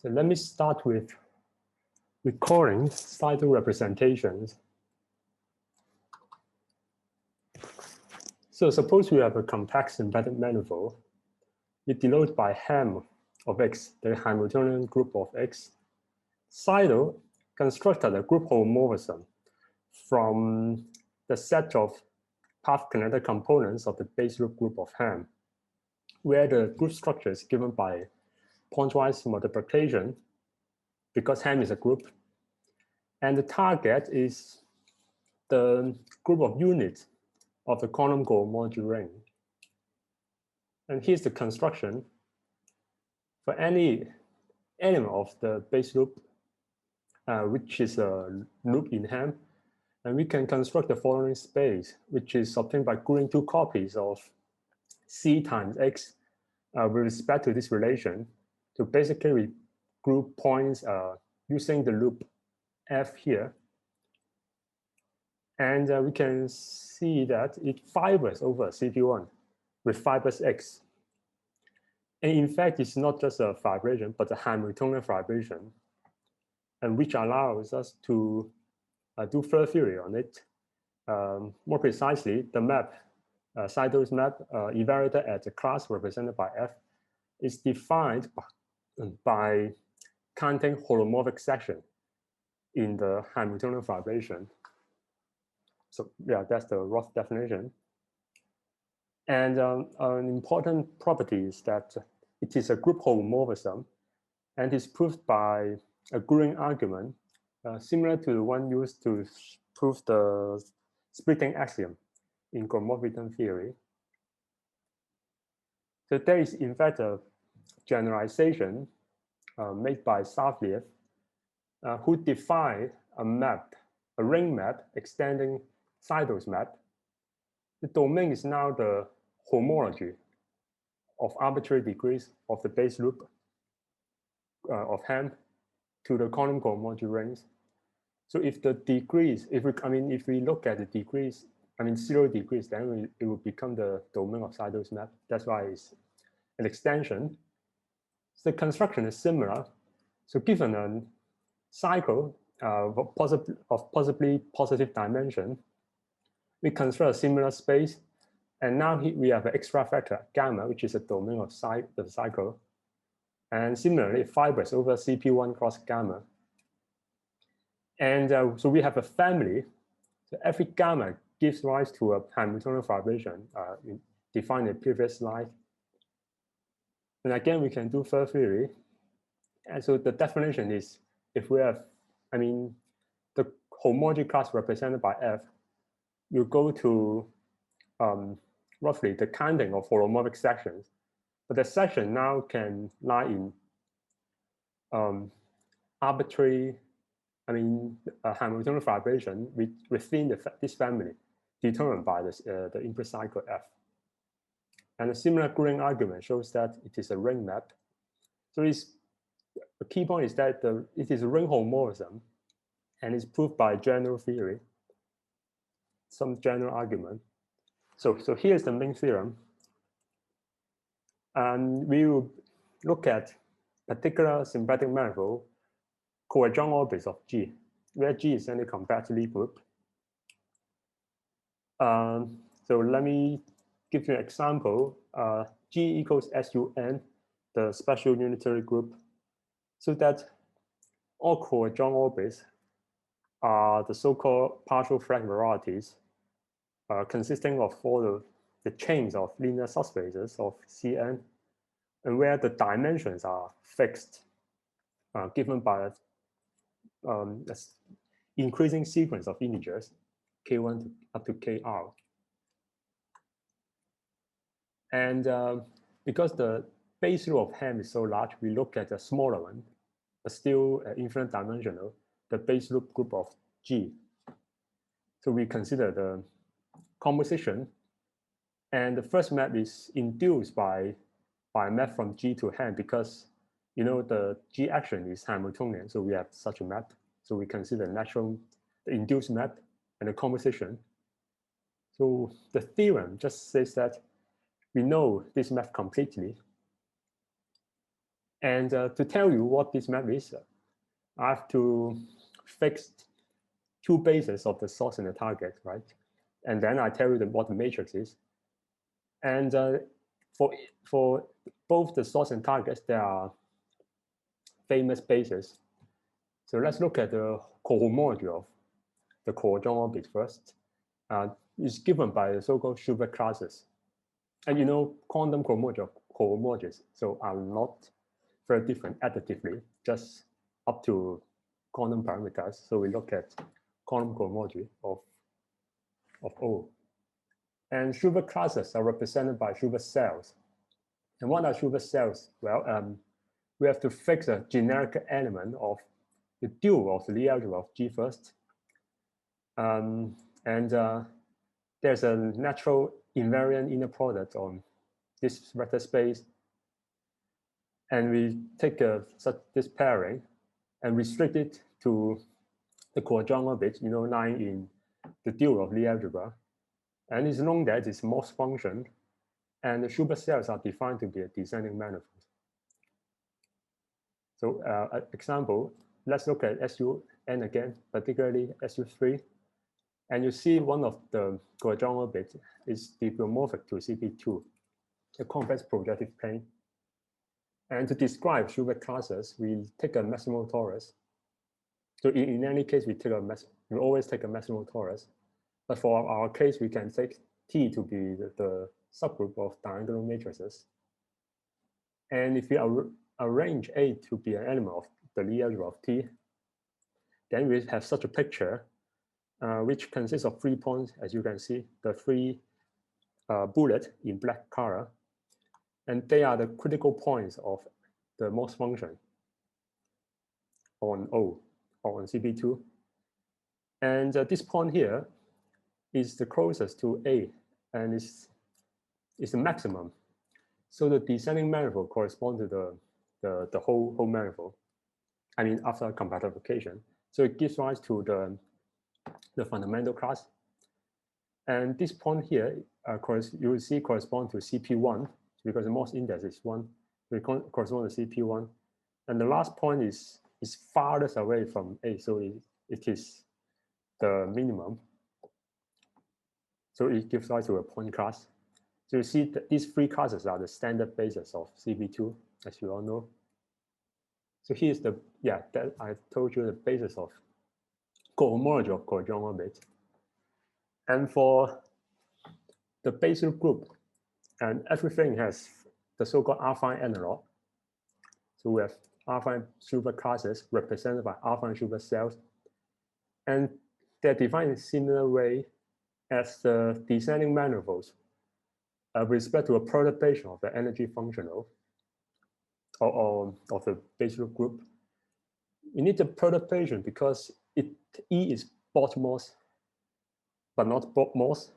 So let me start with recording Seidel representations. So suppose we have a complex embedded manifold. It denoted by Ham of X, the Hamiltonian group of X. Seidel constructed a group homomorphism from the set of path-connected components of the base loop group of Ham, where the group structure is given by pointwise multiplication, because Ham is a group, and the target is the group of units of the quantum cohomology ring. And here's the construction. For any element of the base loop, which is a loop in Ham, and we can construct the following space, which is obtained by grouping two copies of C times X with respect to this relation. So basically, we group points using the loop F here. And we can see that it fibers over CP1 with fibers X. And in fact, it's not just a fibration, but a Hamiltonian fibration, and which allows us to do further theory on it. More precisely, the map, Seidel's map, evaluated at the class represented by F, is defined by counting holomorphic section in the Hamiltonian fibration. So yeah, that's the rough definition. And an important property is that it is a group homomorphism, and is proved by a grouping argument similar to the one used to prove the splitting axiom in cohomorphism theory. So there is in fact a generalization made by Savelyev, who defined a map, a ring map extending Seidel's map. The domain is now the homology of arbitrary degrees of the base loop of Ham to the quantum cohomology rings. So if the degrees, if we look at the degrees, 0 degrees, then it will become the domain of Seidel's map. That's why it's an extension. So the construction is similar. So given a cycle of possibly positive dimension, we construct a similar space. And now we have an extra factor, gamma, which is a domain of the cycle. And similarly, it fibers over CP1 cross gamma. And so we have a family. So every gamma gives rise to a Hamiltonian fibration defined in the previous slide. And again, we can do further theory. And so the definition is, if we have, the homology class represented by F, you go to roughly the counting of holomorphic sections. But the section now can lie in arbitrary, a Hamiltonian fibration within this family, determined by the input cycle F. And a similar grouping argument shows that it is a ring map. So the key point is that it is a ring homomorphism, and it's proved by general theory, some general argument. So here's the main theorem. And we will look at particular symplectic manifold coadjoint orbits of G, where G is any compact Lie group. So let me give you an example. G equals SUN, the special unitary group, so that all coadjoint orbits are the so-called partial Frank varieties, consisting of all the chains of linear subspaces of Cn, and where the dimensions are fixed, given by an increasing sequence of integers, k1 up to kr. And because the base loop of Ham is so large, we look at a smaller one, but still infinite dimensional, the base loop group of G. So we consider the composition, and the first map is induced by a map from G to Ham, because the G action is Hamiltonian, so we have such a map. So we consider the induced map and the composition. So the theorem just says that we know this map completely. And to tell you what this map is, I have to fix two bases of the source and the target, right? And then I tell you what the matrix is. And for both the source and targets, there are famous bases. So let's look at the cohomology of the coadjoint orbit first. It's given by the so-called Schubert classes. And you know, quantum cohomologies, so are not very different additively, just up to quantum parameters. So we look at quantum cohomology of O. And Schubert classes are represented by Schubert cells. And what are Schubert cells? Well, we have to fix a generic element of the dual of the Lie algebra of G first. There's a natural invariant inner product on this vector space. And we take this pairing and restrict it to the coadjoint orbit, you know, lying in the dual of Lie algebra. And it's known that it's Morse function. And the Schubert cells are defined to be a descending manifold. So example, let's look at SUN again, particularly SU3. And you see one of the coadjoint orbits is diffeomorphic to CP2, a convex projective plane. And to describe Schubert classes, we take a maximal torus. So in any case, we always take a maximal torus. But for our case, we can take T to be the subgroup of diagonal matrices. And if we arrange A to be an element of the Lie algebra of T, then we have such a picture, which consists of 3 points, as you can see, the 3 bullets in black color. And they are the critical points of the Morse function on O, or on CP2. And this point here is the closest to A, and is the maximum. So the descending manifold corresponds to the whole manifold. I mean, after compactification. So it gives rise to the fundamental class. And this point here, you will see correspond to CP1, because the Morse index is 1. So it corresponds to CP1. And the last point is farthest away from A, so it is the minimum. So it gives rise to a point class. So you see that these 3 classes are the standard basis of CP2, as you all know. So here's that I told you the basis of cohomology of coadjoint orbit. And for the Basel group, and everything has the so-called affine analog. So we have affine Schubert classes represented by affine Schubert cells. And they're defined in a similar way as the descending manifolds with respect to a perturbation of the energy functional or of the Basel group. We need the perturbation because E is both Morse, but not both Morse.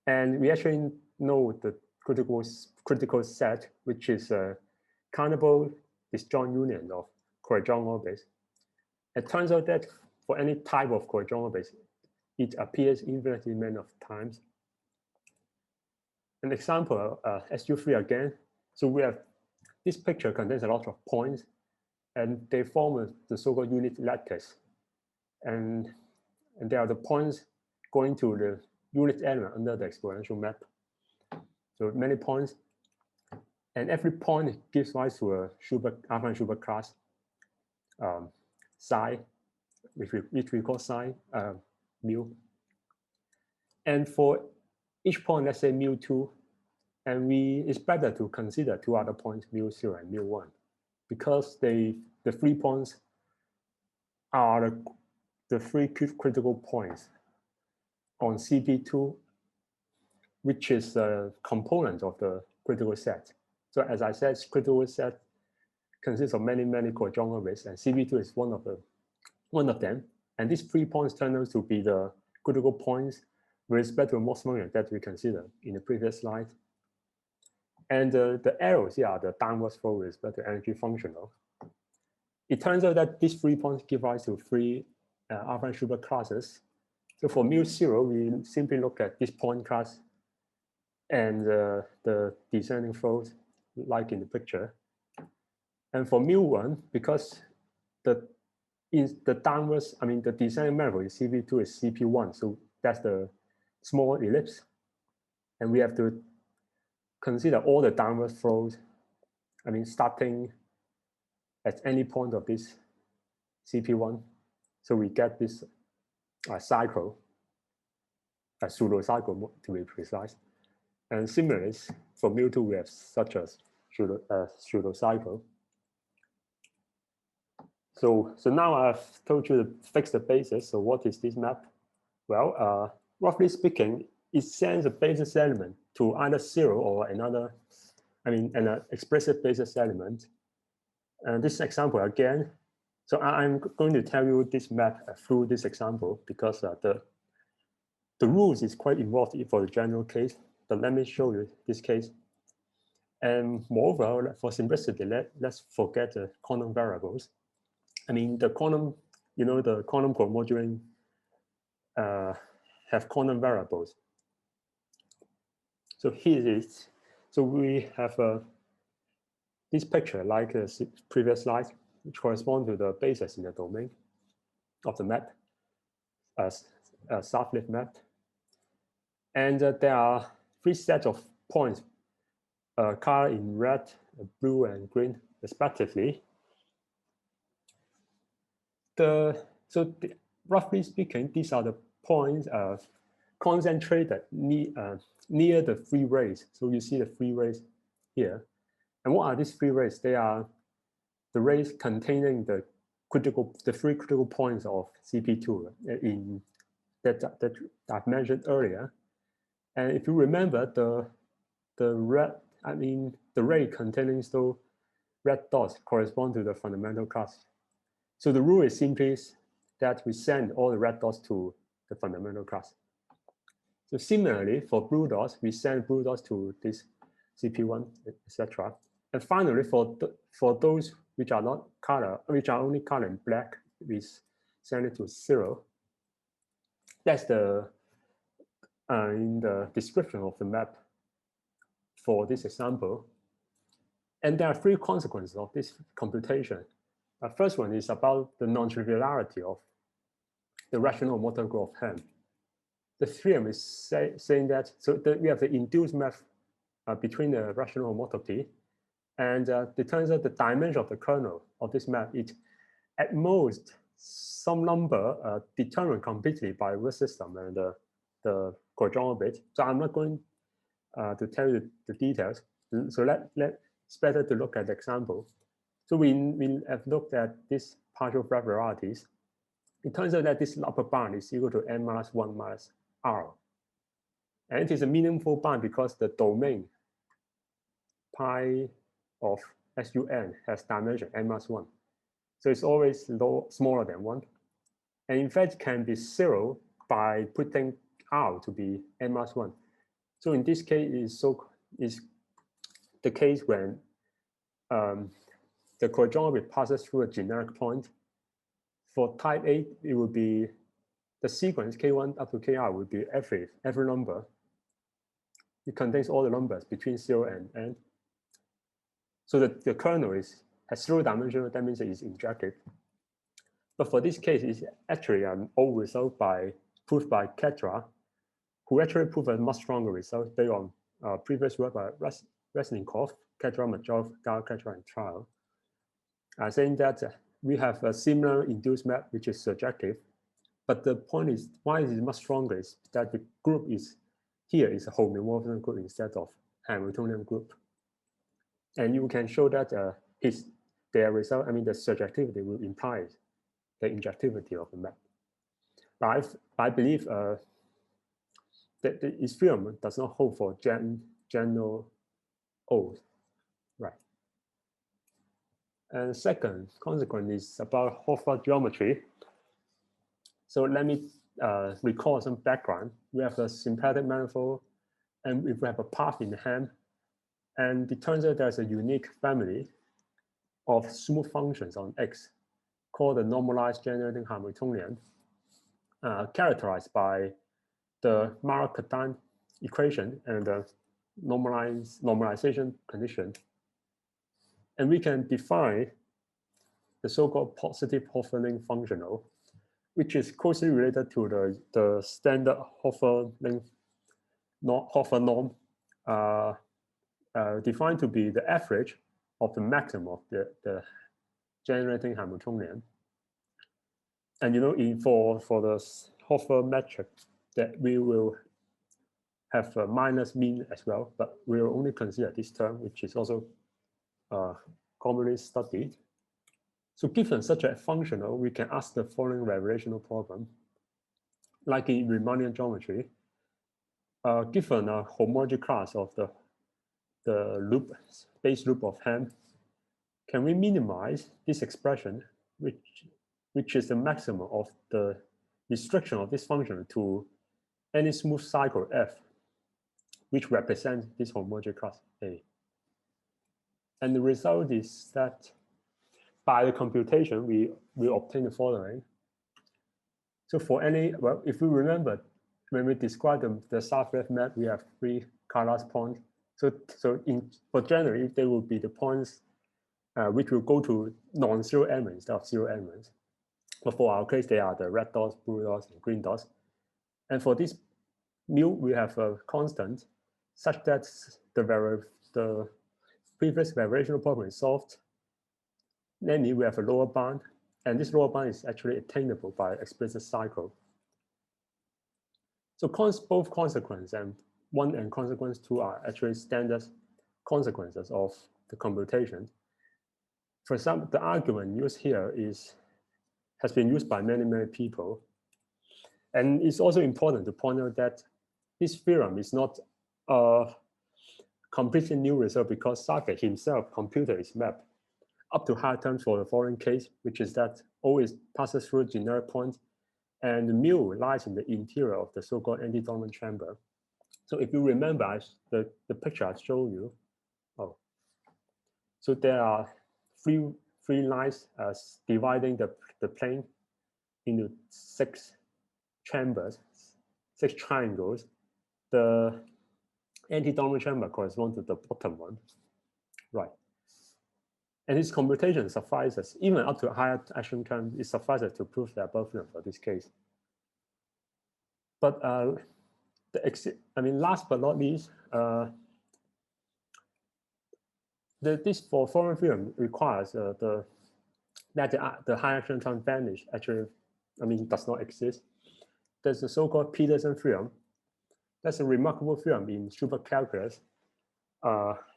And we actually know the critical set, which is a countable disjoint union of coadjoint orbits. It turns out that for any type of coadjoint orbits, it appears infinitely many of times. An example, SU3 again. So we have this picture contains a lot of points, and they form the so-called unit lattice. And there are the points going to the unit element under the exponential map. So many points, and every point gives rise to a affine Schubert class psi, which we call psi mu. And for each point, let's say mu2, and it's better to consider 2 other points, mu0 and mu1, because the 3 points are the 3 critical points on CP2, which is a component of the critical set. So as I said, critical set consists of many coadjoint orbits, and CP2 is one of them. And these 3 points turn out to be the critical points with respect to Morse function that we considered in the previous slide. And the arrows here are the downward flow with respect to energy functional. It turns out that these 3 points give rise to 3 affine Schubert classes. So for mu0, we simply look at this point class and the descending flows, like in the picture. And for mu1, because the downwards, I mean, the descending manifold is CP2 is CP1, so that's the small ellipse. And we have to consider all the downward flows, I mean, starting at any point of this CP1. So we get this cycle, a pseudo cycle to be precise. And similarly, for mu2, we have such a pseudo cycle. So now I've told you to fix the basis. So what is this map? Well, roughly speaking, it sends a basis element to either 0 or another, I mean, an explicit basis element. And this example again, so I'm going to tell you this map through this example because the rules is quite involved for the general case, but let me show you this case. And moreover, for simplicity, let's forget the quantum variables. I mean, the quantum, you know, the quantum cohomology have quantum variables. So here it is. So we have this picture like the previous slide, which corresponds to the basis in the domain of the map, as a Savelyev map. And there are 3 sets of points, colored in red, blue, and green, respectively. Roughly speaking, these are the points concentrated near the free rays. So you see the free rays here. And what are these free rays? They are the rays containing the 3 critical points of CP2 that I've mentioned earlier. And if you remember, the ray containing those red dots correspond to the fundamental class. So the rule is simply that we send all the red dots to the fundamental class. So similarly, for blue dots, we send blue dots to this CP1, etc. And finally, for those which are not color, which are only colored in black, we send it to 0. That's the in the description of the map for this example. And there are 3 consequences of this computation. The first one is about the non-triviality of the rational motor group of Ham. The theorem is saying that, so we have the induced map between the rational homotopy, and it turns out the dimension of the kernel of this map is at most some number determined completely by root system and the coadjoint bit. So I'm not going to tell you the details. So it's better to look at the example. So we have looked at these partial varieties. It turns out that this upper bound is equal to n-1 minus r. And it is a meaningful bound because the domain pi of SUN has dimension n-1. So it's always smaller than 1. And in fact, it can be 0 by putting r to be n-1. So in this case, is the case when the coadjoint passes through a generic point. For type A, it would be the sequence K1 up to KR would be every number. It contains all the numbers between 0 and n. So the kernel has 0 dimensional, that means it is injective. But for this case, it's actually an old result proved by Ketra, who actually proved a much stronger result based on previous work by Resnikov, Ketra, Majov, Gal, Ketra, and Trial, saying that we have a similar induced map, which is surjective. But the point is, why is it much stronger is that the group is a homomorphism group instead of Hamiltonian group. And you can show that their result, I mean, the surjectivity will imply the injectivity of the map. But I believe that its theorem does not hold for general O's, right? And second consequence is about Hofer geometry. So let me recall some background. We have a symplectic manifold, and if we have a path in the Ham, and it turns out there's a unique family of smooth functions on X called the normalized generating Hamiltonian, characterized by the Mark-Cartan equation and the normalization condition. And we can define the so-called positive Hofer length functional, which is closely related to the standard Hofer length Hofer norm, defined to be the average of the maximum of the generating Hamiltonian. And for the Hofer metric, that we will have a minus mean as well, but we will only consider this term, which is also commonly studied. So given such a functional, we can ask the following variational problem. Like in Riemannian geometry, given a homology class of the loop, base loop of Ham, can we minimize this expression, which is the maximum of the restriction of this function to any smooth cycle F, which represents this homology class A. And the result is that by the computation, we obtain the following. So for any, well, if we remember, when we describe the Savelyev map, we have 3 Kailas points. So for generally, they will be the points which will go to non-zero elements instead of zero elements. But for our case, they are the red dots, blue dots, and green dots. And for this mu, we have a constant such that the previous variational problem is solved. Namely, we have a lower bound, and this lower bound is actually attainable by explicit cycle. So both consequence and 1 and consequence 2 are actually standard consequences of the computation. For example, the argument used here has been used by many people. And it's also important to point out that this theorem is not a completely new result because Savelyev himself computed his map up to higher terms for the following case, which is that O passes through generic point and mu lies in the interior of the so-called anti-dominant chamber. So if you remember the picture I showed you, so there are three lines dividing the plane into 6 chambers, 6 triangles. The anti-dominant chamber corresponds to the bottom one, right? And this computation suffices, even up to a higher action term, it suffices to prove the above theorem for this case. But last but not least, this for foreign theorem requires that the high action term vanish. Actually, does not exist. There's the so-called Peterson theorem. That's a remarkable theorem in supercalculus,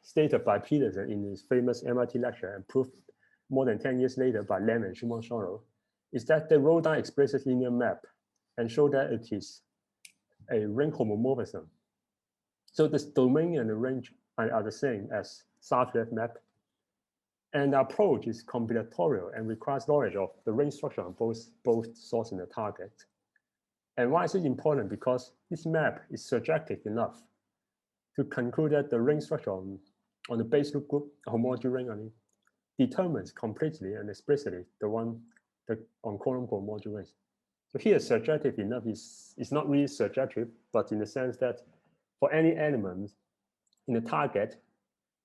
stated by Peterson in his famous MIT lecture and proved more than 10 years later by Lam and Schumann-Schorrow, is that they wrote down explicit linear map and show that it is a ring homomorphism. So this domain and the range are the same as Savelyev map. And the approach is combinatorial and requires knowledge of the ring structure on both source and the target. And why is it important? Because this map is surjective enough to conclude that the ring structure on the base loop group, a homology ring, determines completely and explicitly the one on column cohomology rings. So here, surjective enough is not really surjective, but in the sense that for any element in the target,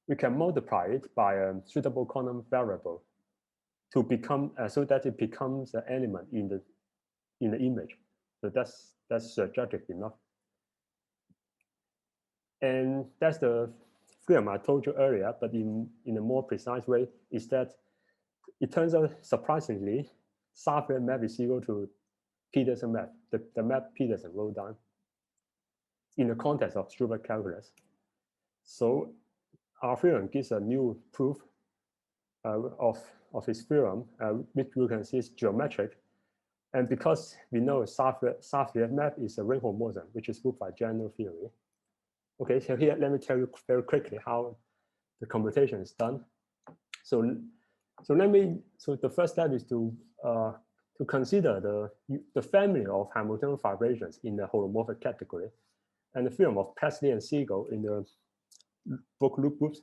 we can multiply it by a suitable quantum variable to become so that it becomes an element in the image. So that's surjective enough. And that's the theorem I told you earlier, but in a more precise way, is that it turns out surprisingly, Savelyev map is equal to Peterson map, the map Peterson wrote down in the context of supercalculus. So our theorem gives a new proof of his theorem, which we can see is geometric. And because we know Savelyev map is a ring homomorphism, which is proved by general theory. Okay, so here, let me tell you very quickly how the computation is done. So the first step is to consider the family of Hamiltonian vibrations in the holomorphic category, and the theorem of Presley and Siegel in the book loop groups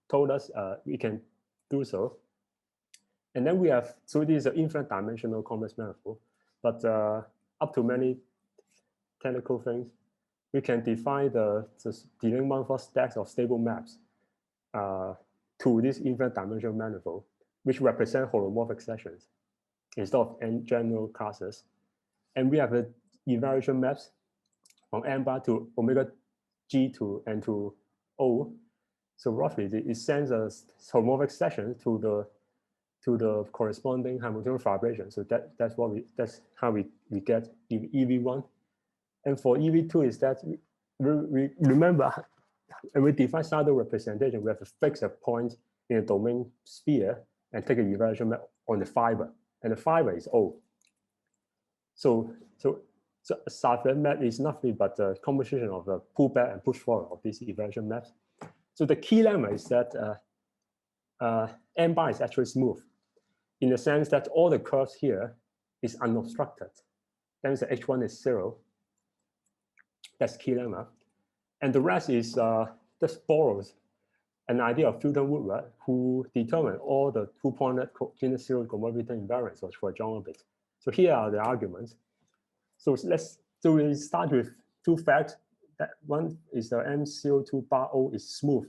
told us we can do so. And then we have, so this is an infinite dimensional complex manifold, but up to many technical things, we can define the Deligne-Mumford stacks of stable maps to this infinite dimensional manifold, which represent holomorphic sections instead of n general classes. And we have the evaluation maps from n bar to omega g to n to O. So roughly, it sends us homomorphic section to the corresponding Hamiltonian vibration. So that's how we get EV1. And for EV2 is that we remember, and we define Seidel representation, we have to fix a point in a domain sphere and take an evaluation map on the fiber, and the fiber is O. So a Savelyev map is nothing but a composition of the pullback and push forward of these evaluation maps. So the key lemma is that n bar is actually smooth, in the sense that all the curves here is unobstructed. That means that H1 is 0. That's key lemma. And the rest is just borrows an idea of Fulton Woodward, who determined all the two-pointed genus zero comorbidity invariants for a John orbit. So here are the arguments. So we start with two facts. That one is the M02 bar O is smooth,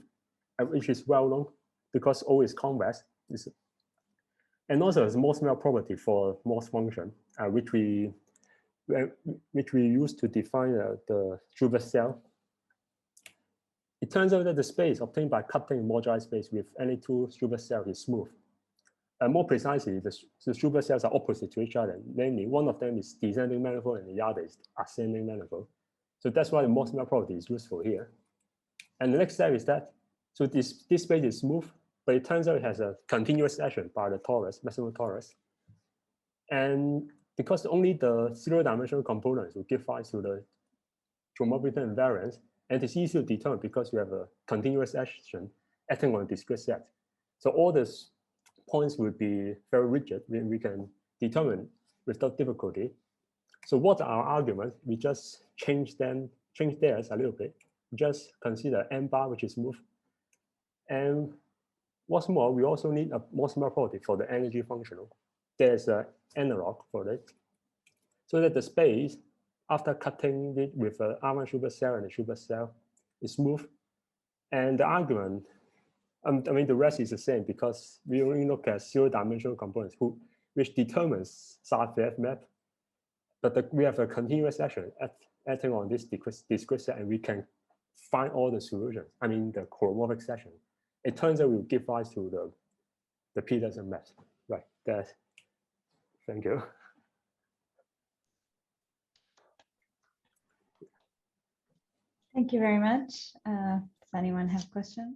which is well known because O is convex. And also it's Morse-Mel property for Morse function, which we use to define the Schubert cell. It turns out that the space obtained by cutting moduli space with any two Schubert cells is smooth. More precisely, the Schubert cells are opposite to each other. Namely, one of them is descending manifold and the other is ascending manifold. So that's why the Morse-Mel property is useful here. And the next step is that, so this space is smooth, but it turns out it has a continuous section by the torus, maximal torus. And because only the zero-dimensional components will give rise to the homomorphism invariance, and it's easy to determine because you have a continuous action acting on a discrete set. So all these points will be very rigid. We can determine without difficulty. So what are our arguments? We just change theirs a little bit. Just consider n bar, which is smooth. And what's more, we also need a Morse-Mel property for the energy functional. There's an analog for it. So that the space, after cutting it with a R1 Schubert cell and a Schubert cell, is smooth. And the argument, I mean, the rest is the same because we only look at zero-dimensional components which determines Savelyev map. But we have a continuous action acting on this discrete set, and we can find all the solutions. I mean, the holomorphic section. It turns out we will give rise to the Peterson map. Right. Thank you. Thank you very much. Does anyone have questions?